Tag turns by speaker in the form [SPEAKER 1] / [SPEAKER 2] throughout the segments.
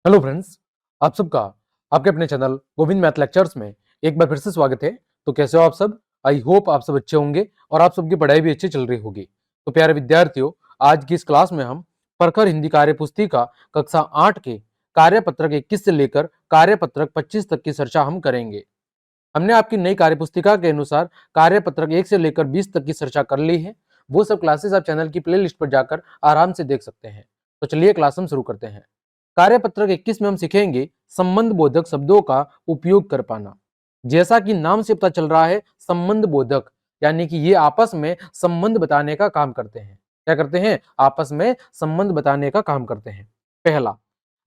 [SPEAKER 1] Hello friends, आप सबका आपके अपने चैनल गोविंद मैथ लेक्चर्स में एक बार फिर से स्वागत है। तो कैसे हो आप सब? आई होप आप सब अच्छे होंगे और आप सबकी पढ़ाई भी अच्छी चल रही होगी। तो प्यारे विद्यार्थियों, आज की इस क्लास में हम प्रखर हिंदी कार्य पुस्तिका कक्षा 8 के कार्यपत्रक 21 से लेकर कार्यपत्रक 25 तक की चर्चा हम करेंगे। हमने आपकी नई कार्य पुस्तिका के अनुसार कार्यपत्रक 1 से लेकर 20 तक की चर्चा कर ली है। वो सब क्लासेस आप चैनल की प्लेलिस्ट पर जाकर आराम से देख सकते हैं। तो चलिए क्लास हम शुरू करते हैं। कार्यपत्रक 21 में हम सीखेंगे संबंध बोधक शब्दों का उपयोग कर पाना। जैसा कि नाम से पता चल रहा है, संबंध बोधक यानी कि ये आपस में संबंध बताने का काम करते हैं। क्या करते हैं? आपस में संबंध बताने का काम करते हैं। पहला,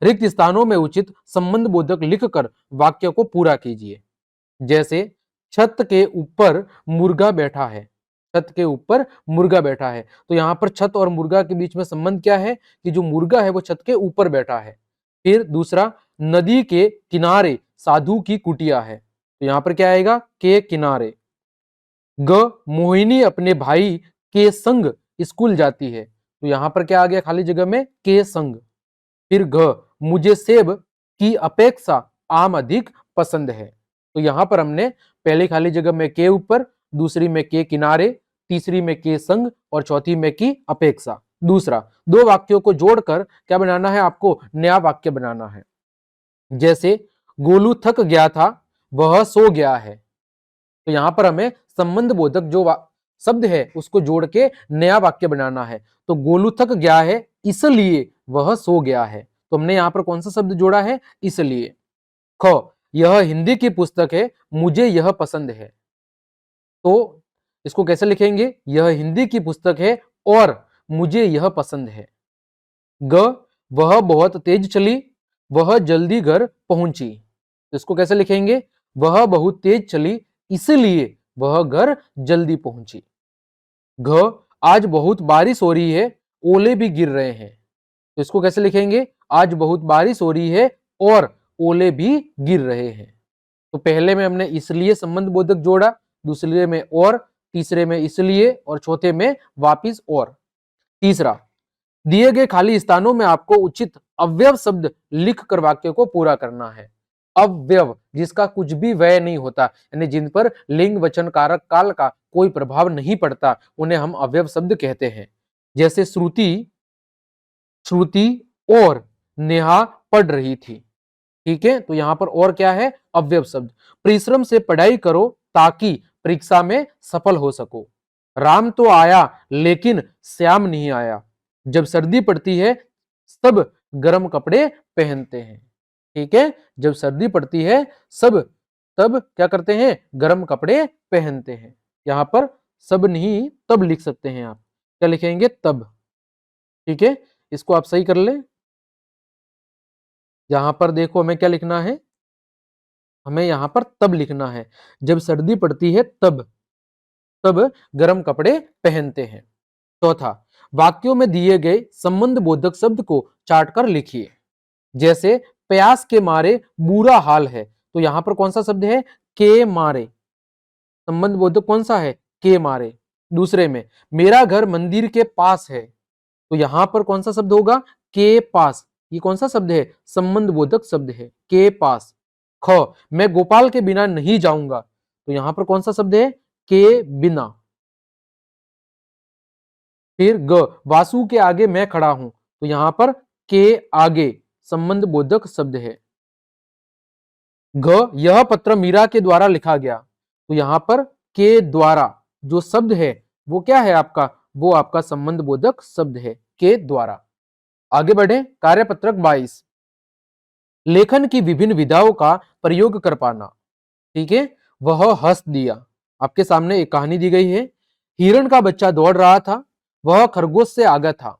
[SPEAKER 1] रिक्त स्थानों में उचित संबंध बोधक लिखकर वाक्य को पूरा कीजिए। जैसे छत के ऊपर मुर्गा बैठा है। छत के ऊपर मुर्गा बैठा है, तो यहाँ पर छत और मुर्गा के बीच में संबंध क्या है कि जो मुर्गा है वो छत के ऊपर बैठा है। फिर दूसरा, नदी के किनारे साधु की कुटिया है, तो यहाँ पर क्या आएगा? के किनारे। ग, मोहिनी अपने भाई के संग स्कूल जाती है, तो यहाँ पर क्या आ गया खाली जगह में? के संग। फिर घ, मुझे सेब की अपेक्षा आम अधिक पसंद है, तो यहां पर हमने पहली खाली जगह में के ऊपर, दूसरी में के किनारे, तीसरी में के संग और चौथी में की अपेक्षा। दूसरा, दो वाक्यों को जोड़कर क्या बनाना है? आपको नया वाक्य बनाना है। जैसे गोलू थक गया था, वह सो गया है, तो यहां पर हमें संबंध बोधक जो शब्द है उसको जोड़ के नया वाक्य बनाना है। तो गोलू थक गया है इसलिए वह सो गया है, तो हमने यहां पर कौन सा शब्द जोड़ा है? इसलिए। ख, यह हिंदी की पुस्तक है, मुझे यह पसंद है, तो इसको कैसे लिखेंगे? यह हिंदी की पुस्तक है और मुझे यह पसंद है। ग, वह बहुत तेज चली, वह जल्दी घर पहुंची, तो इसको कैसे लिखेंगे? वह बहुत तेज चली इसलिए वह घर जल्दी पहुंची। घ, आज बहुत बारिश हो रही है, ओले भी गिर रहे हैं, तो इसको कैसे लिखेंगे? आज बहुत बारिश हो रही है और ओले भी गिर रहे हैं। तो पहले में हमने इसलिए संबंध बोधक जोड़ा, दूसरे में और, तीसरे में इसलिए और चौथे में वापिस और। तीसरा, दिए गए खाली स्थानों में आपको उचित अव्यव शब्द लिख कर वाक्य को पूरा करना है। अव्यव जिसका कुछ भी व्यय नहीं होता, यानी जिन पर लिंग वचन कारक काल का कोई प्रभाव नहीं पड़ता, उन्हें हम अव्यव शब्द कहते हैं। जैसे श्रुति, श्रुति और नेहा पढ़ रही थी, ठीक है, तो यहां पर और क्या है? अव्यव शब्द। परिश्रम से पढ़ाई करो ताकि परीक्षा में सफल हो सको। राम तो आया लेकिन श्याम नहीं आया। जब सर्दी पड़ती है सब गर्म कपड़े पहनते हैं, ठीक है, जब सर्दी पड़ती है सब तब क्या करते हैं? गर्म कपड़े पहनते हैं। यहां पर सब नहीं तब लिख सकते हैं आप, क्या लिखेंगे? तब, ठीक है, इसको आप सही कर ले। यहां पर देखो हमें क्या लिखना है? हमें यहां पर तब लिखना है, जब सर्दी पड़ती है तब तब गर्म कपड़े पहनते हैं। चौथा, वाक्यों में दिए गए संबंध बोधक शब्द को चाट कर लिखिए। जैसे प्यास के मारे बुरा हाल है, तो यहां पर कौन सा शब्द है? के मारे। संबंध बोधक कौन सा है? के मारे। दूसरे में मेरा घर मंदिर के पास है, तो यहां पर कौन सा शब्द होगा? के पास। ये कौन सा शब्द है? संबंध बोधक शब्द है, के पास। ख, मैं गोपाल के बिना नहीं जाऊंगा, तो यहां पर कौन सा शब्द है? के बिना। फिर ग, वासु के आगे मैं खड़ा हूं, तो यहां पर के आगे संबंध बोधक शब्द है। घ, यह पत्र मीरा के द्वारा लिखा गया, तो यहां पर के द्वारा जो शब्द है वो क्या है आपका? वो आपका संबंध बोधक शब्द है, के द्वारा। आगे बढ़े, कार्यपत्रक 22, लेखन की विभिन्न विधाओं का प्रयोग कर पाना, ठीक है। वह हंस दिया, आपके सामने एक कहानी दी गई है। हिरण का बच्चा दौड़ रहा था, वह खरगोश से आगे था,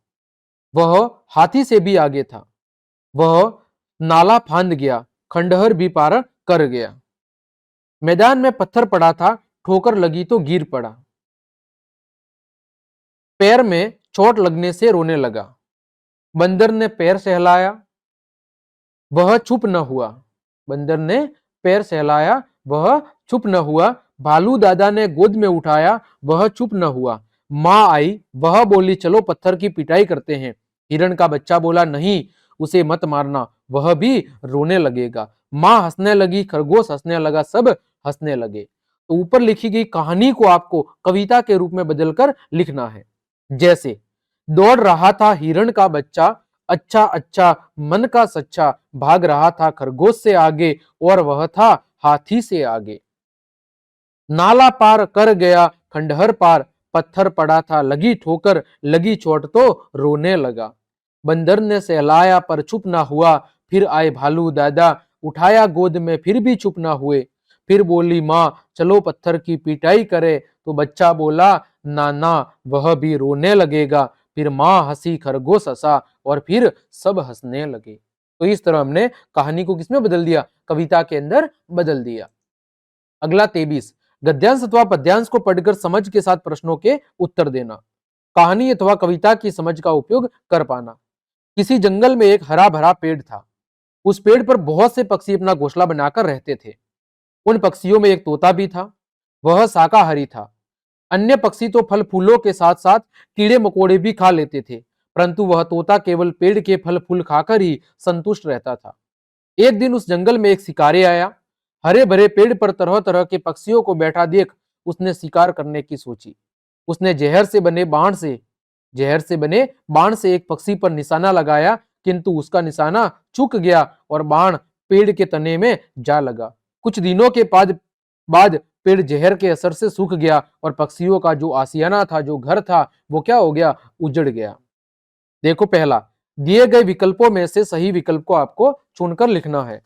[SPEAKER 1] वह हाथी से भी आगे था, वह नाला फांद गया, खंडहर भी पार कर गया। मैदान में पत्थर पड़ा था, ठोकर लगी तो गिर पड़ा। पैर में चोट लगने से रोने लगा। बंदर ने पैर सहलाया, वह चुप न हुआ। बंदर ने पैर सहलाया, वह चुप न हुआ। भालू दादा ने गोद में उठाया, वह चुप न हुआ। माँ आई, वह बोली चलो पत्थर की पिटाई करते हैं। हिरण का बच्चा बोला नहीं, उसे मत मारना, वह भी रोने लगेगा। माँ हंसने लगी, खरगोश हंसने लगा, सब हंसने लगे। तो ऊपर लिखी गई कहानी को आपको कविता के रूप में बदलकर लिखना है। जैसे दौड़ रहा था हिरण का बच्चा, अच्छा अच्छा मन का सच्चा, भाग रहा था खरगोश से आगे और वह था हाथी से आगे। नाला पार कर गया खंडहर पार, पत्थर पड़ा था लगी ठोकर, लगी चोट तो रोने लगा। बंदर ने सहलाया पर चुप ना हुआ, फिर आए भालू दादा, उठाया गोद में फिर भी चुप ना हुए। फिर बोली माँ चलो पत्थर की पिटाई करे, तो बच्चा बोला ना ना वह भी रोने लगेगा। फिर माँ हंसी, खरगोश हंसा और फिर सब हंसने लगे। तो इस तरह हमने कहानी को किसमें बदल दिया? कविता के अंदर बदल दिया। अगला 23, गद्यांश अथवा पद्यांश को पढ़कर समझ के साथ प्रश्नों के उत्तर देना। कहानी अथवा कविता की समझ का उपयोग कर पाना। किसी जंगल में एक हरा भरा पेड़ था। उस पेड़ पर बहुत से पक्षी अपना घोंसला बनाकर रहते थे। उन पक्षियों में एक तोता भी था। वह शाकाहारी था। अन्य पक्षी तो फल फूलों के साथ साथ कीड़े मकोड़े भी खा लेते थे, परंतु वह तोता केवल पेड़ के फल फूल खाकर ही संतुष्ट रहता था। एक दिन उस जंगल में एक शिकारी आया। हरे भरे पेड़ पर तरह तरह के पक्षियों को बैठा देख उसने शिकार करने की सोची। उसने जहर से बने बाण से एक पक्षी पर निशाना लगाया, किंतु उसका निशाना चूक गया और बाण पेड़ के तने में जा लगा। कुछ दिनों के बाद पेड़ जहर के असर से सूख गया और पक्षियों का जो आशियाना था, जो घर था, वो क्या हो गया? उजड़ गया। देखो, पहला, दिए गए विकल्पों में से सही विकल्प को आपको चुनकर लिखना है।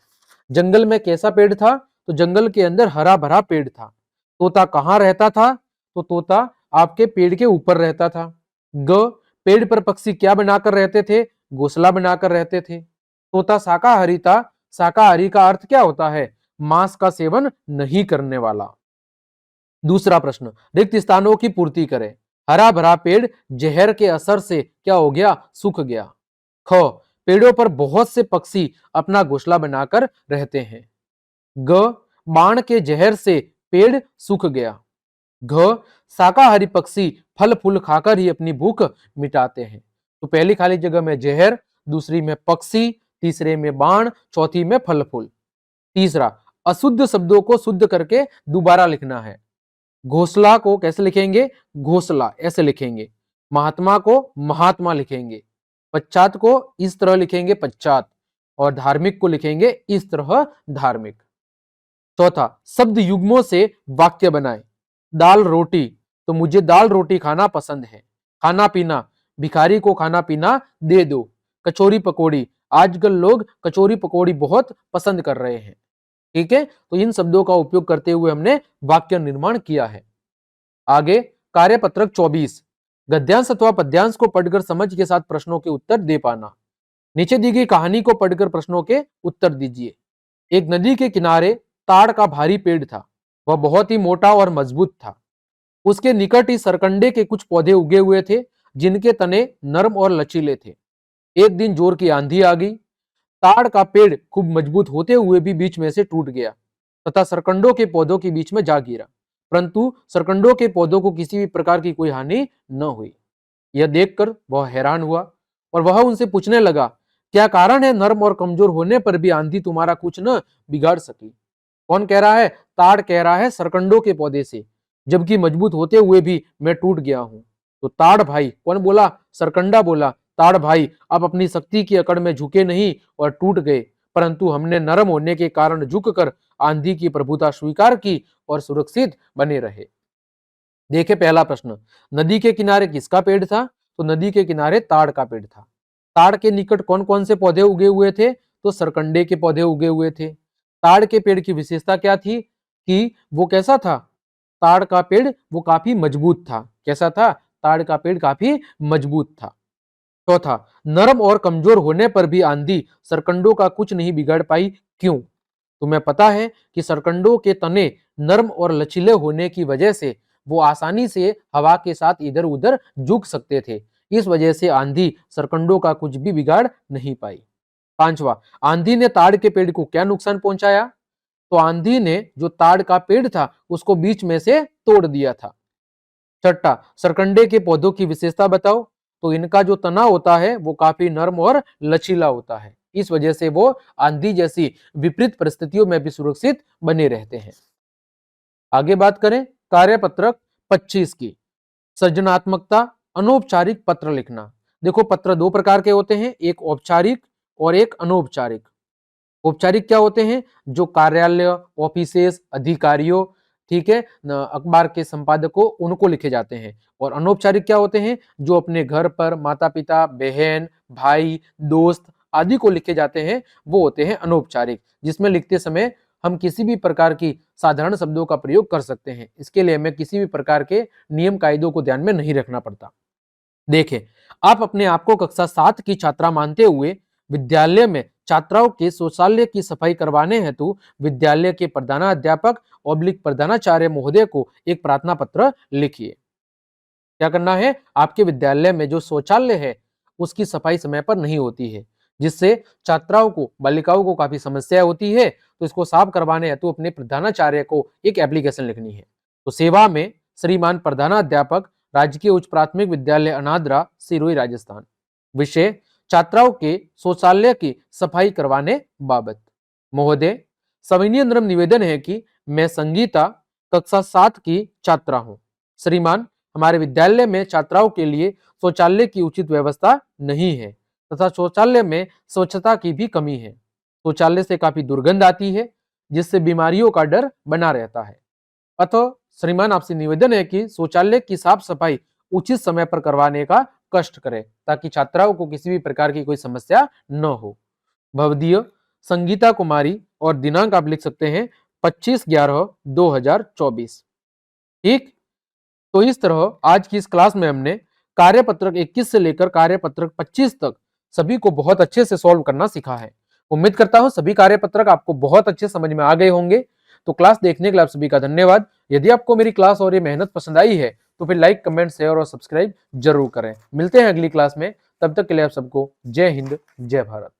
[SPEAKER 1] जंगल में कैसा पेड़ था? तो जंगल के अंदर हरा भरा पेड़ था। तोता कहाँ रहता था? तो तोता आपके पेड़ के ऊपर रहता था। ग, पेड़ पर पक्षी क्या बनाकर रहते थे? घोंसला बनाकर रहते थे। तोता शाकाहारी था। शाकाहारी का अर्थ क्या होता है? मांस का सेवन नहीं करने वाला। दूसरा प्रश्न, रिक्त स्थानों की पूर्ति करें। हरा भरा पेड़ जहर के असर से क्या हो गया? सूख गया। ख, पेड़ों पर बहुत से पक्षी अपना घोंसला बनाकर रहते हैं। ग, बाण के जहर से पेड़ सूख गया। घ, शाकाहारी पक्षी फल फूल खाकर ही अपनी भूख मिटाते हैं। तो पहली खाली जगह में जहर, दूसरी में पक्षी, तीसरे में बाण, चौथी में फल फूल। तीसरा, अशुद्ध शब्दों को शुद्ध करके दोबारा लिखना है। घोंसला को कैसे लिखेंगे? घोंसला ऐसे लिखेंगे। महात्मा को महात्मा लिखेंगे। पश्चात को इस तरह लिखेंगे पश्चात, और धार्मिक को लिखेंगे इस तरह धार्मिक। चौथा, शब्द युग्मों से वाक्य बनाएं। दाल रोटी, तो मुझे दाल रोटी खाना पसंद है। खाना पीना, भिखारी को खाना पीना दे दो। कचौरी पकौड़ी, आजकल लोग कचौरी पकौड़ी बहुत पसंद कर रहे हैं। ठीक है, तो इन शब्दों का उपयोग करते हुए हमने वाक्य निर्माण किया है। आगे कार्यपत्रक 24, गद्यांश अथवा पद्यांश को पढ़कर समझ के साथ प्रश्नों के उत्तर दे पाना। नीचे दी गई कहानी को पढ़कर प्रश्नों के उत्तर दीजिए। एक नदी के किनारे ताड़ का भारी पेड़ था। वह बहुत ही मोटा और मजबूत था। उसके निकट ही सरकंडे के कुछ पौधे उगे हुए थे, जिनके तने नरम और लचीले थे। एक दिन जोर की आंधी आ गई। ताड़ का पेड़ खूब मजबूत होते हुए भी बीच में से टूट गया तथा सरकंडों के पौधों के बीच में जा गिरा, परंतु सरकंडों के पौधों को किसी भी प्रकार की कोई हानि न हुई। यह देखकर वह हैरान हुआ और वह उनसे पूछने लगा, क्या कारण है नर्म और कमजोर होने पर भी आंधी तुम्हारा कुछ न बिगाड़ सकी? कौन कह रहा है? ताड़ कह रहा है सरकंडों के पौधे से, जबकि मजबूत होते हुए भी मैं टूट गया हूं। तो ताड़ भाई, कौन बोला? सरकंडा बोला, ताड़ भाई आप अपनी शक्ति की अकड़ में झुके नहीं और टूट गए, परंतु हमने नरम होने के कारण झुककर आंधी की प्रभुता स्वीकार की और सुरक्षित बने रहे। देखे पहला प्रश्न, नदी के किनारे किसका पेड़ था? तो नदी के किनारे ताड़ का पेड़ था। ताड़ के निकट कौन कौन से पौधे उगे हुए थे? तो सरकंडे के पौधे उगे हुए थे। ताड़ के पेड़ की विशेषता क्या थी कि वो कैसा था? ताड़ का पेड़ वो काफी मजबूत था। कैसा था? ताड़ का पेड़ काफी मजबूत था। चौथा, नरम और कमजोर होने पर भी आंधी सरकंडों का कुछ नहीं बिगाड़ पाई, क्यों? तुम्हें पता है कि सरकंडों के तने नरम और लचीले होने की वजह से वो आसानी से हवा के साथ इधर उधर झुक सकते थे। इस वजह से आंधी सरकंडों का कुछ भी बिगाड़ नहीं पाई। पांचवा, आंधी ने ताड़ के पेड़ को क्या नुकसान पहुंचाया? तो आंधी ने जो ताड़ का पेड़ था उसको बीच में से तोड़ दिया था। छठा, सरकंडे के पौधों की विशेषता बताओ। तो इनका जो तना होता है वो काफी नर्म और लचीला होता है। इस वजह से वो आंधी जैसी विपरीत परिस्थितियों में भी सुरक्षित बने रहते हैं। आगे बात करें कार्यपत्रक 25 की, सृजनात्मकता, अनौपचारिक पत्र लिखना। देखो पत्र दो प्रकार के होते हैं, एक औपचारिक और एक अनौपचारिक। औपचारिक क्या होते हैं? जो कार्यालय, ऑफिसेस, अधिकारियों, ठीक है, अखबार के संपादकों, उनको लिखे जाते हैं। और अनौपचारिक क्या होते हैं? जो अपने घर पर माता पिता, बहन, भाई, दोस्त आदि को लिखे जाते हैं, वो होते हैं अनौपचारिक, जिसमें लिखते समय हम किसी भी प्रकार की साधारण शब्दों का प्रयोग कर सकते हैं। इसके लिए हमें किसी भी प्रकार के नियम कायदों को ध्यान में नहीं रखना पड़ता। देखें, आप अपने आप को कक्षा 7 की छात्रा मानते हुए विद्यालय में छात्राओं के शौचालय की सफाई करवाने हेतु विद्यालय के प्रधानाध्यापक / प्रधानाचार्य महोदय को एक प्रार्थना पत्र लिखिए। क्या करना है? आपके विद्यालय में जो शौचालय है उसकी सफाई समय पर नहीं होती है, जिससे छात्राओं को, बालिकाओं को काफी समस्या होती है। तो इसको साफ करवाने हेतु अपने प्रधानाचार्य को एक एप्लीकेशन लिखनी है। तो सेवा में श्रीमान प्रधानाध्यापक, राजकीय उच्च प्राथमिक विद्यालय अनादरा, सिरोही, राजस्थान। विषय छात्राओं के शौचालय की सफाई करवाने बाबत। महोदय, सविनय नम्र निवेदन है कि मैं संगीता कक्षा 7 की छात्रा हूँ। श्रीमान, हमारे विद्यालय में छात्राओं के लिए शौचालय की उचित व्यवस्था नहीं है तथा शौचालय में स्वच्छता की भी कमी है। शौचालय से काफी दुर्गंध आती है, जिससे बीमारियों का डर बना रहता है। अतः श्रीमान, आपसे निवेदन है कि शौचालय की साफ सफाई उचित समय पर करवाने का कष्ट करें, ताकि छात्राओं को किसी भी प्रकार की कोई समस्या न हो। भवदीय संगीता कुमारी, और दिनांक आप लिख सकते हैं 25/11/2024। ठीक, तो इस तरह आज की इस क्लास में हमने कार्यपत्रक 21 से लेकर कार्यपत्रक 25 तक सभी को बहुत अच्छे से सॉल्व करना सीखा है। उम्मीद करता हूं सभी कार्यपत्रक आपको बहुत अच्छे समझ में आ गए होंगे। तो क्लास देखने के लिए आप सभी का धन्यवाद। यदि आपको मेरी क्लास और ये मेहनत पसंद आई है तो फिर लाइक, कमेंट, शेयर और सब्सक्राइब जरूर करें। मिलते हैं अगली क्लास में, तब तक के लिए आप सबको जय हिंद, जय भारत।